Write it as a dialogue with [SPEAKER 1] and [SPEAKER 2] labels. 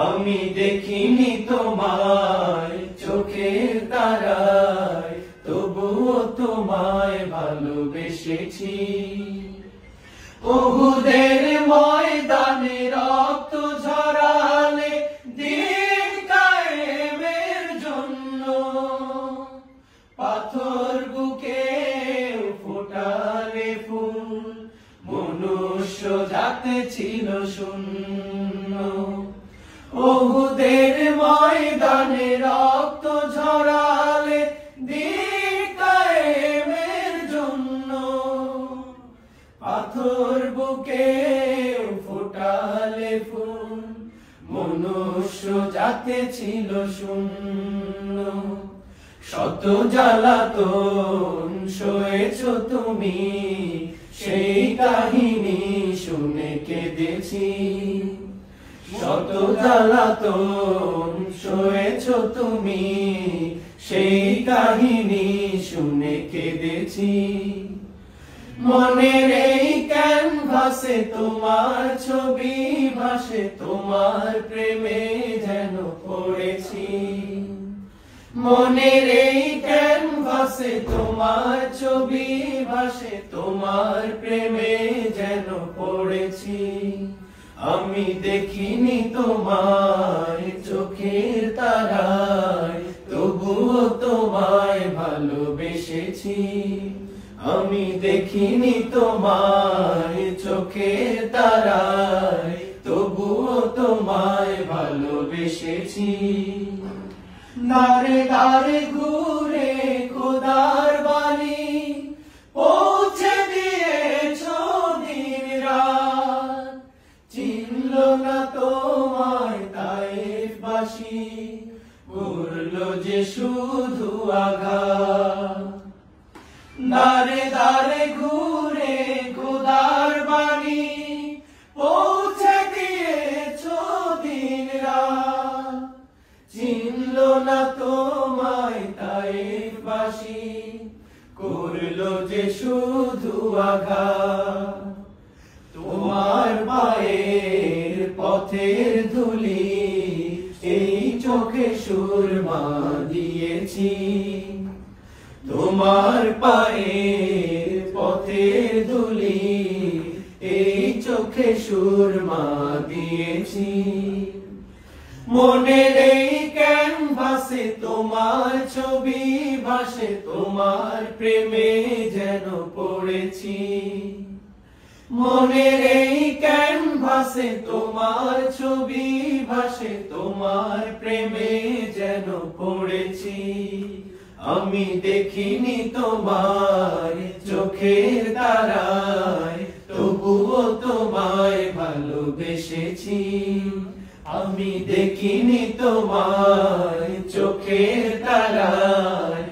[SPEAKER 1] আমি দেখিনি তোমায় চোখের তারায়, তবুও তোমায় ভালোবেসেছি। উহুদের ময়দানে রক্ত ঝরালে দ্বীন কায়েমের জন্য, পাথর বুকে ফোটালে ফুল, মনুষ্য জাতি ছিল শূন্য। উহুদের ময়দানে রক্ত ঝরালে দ্বীন কায়েমের জন্য, পাথর বুকে ফোটালে ফুল, মনুষ্য জাতি ছিল শূন্য। শত জ্বালাতন সয়েছ তুমি, সেই কাহিনী শুনে কেঁদেছি। শত জ্বালাতন সয়েছ তুমি, সেই কাহিনী শুনে কেঁদেছি। মনের এই ক্যানভাসে তোমার ছবি ভাসে, তোমার প্রেমে যেন পড়েছি। মনের এই ক্যানভাসে তোমার ছবি ভাসে, তোমার প্রেমে যেন পড়েছি। আমি দেখিনি তোমায় চোখের তারায়, তবুও তোমায় ভালোবেসেছি। আমি দেখিনি তোমায় চোখের তারায়, তবুও তোমায় ভালোবেসেছি। দারে দারে ঘুরে খোদার বাণী পৌঁছে দিয়েছ দিন রাত, চিনল না তোমায় তায়েফবাসী, করলো যে শুধু আঘাত। দারে দারে ঘুরে খোদার বাণী পৌঁছে দিয়েছ দিন রাত, চিনল না তোমায় তায়েফবাসী, করলো যে শুধু আঘাত। তোমার পায়ের পথের ধুলি এই চোখে সুরমা দিয়েছি। তোমার পায়ের পথের ধুলি এই চোখে সুরমা দিয়েছি। মনের এই ক্যানভাসে তোমার ছবি ভাসে, তোমার প্রেমে যেন পড়েছি। মনের এই ক্যানভাসে তোমার ছবি ভাসে, তোমার প্রেমে যেন পড়েছি। আমি দেখিনি তোমায় চোখের তারায়, তবুও তোমায় ভালোবেসেছি। আমি দেখিনি তোমায় চোখের তারায়,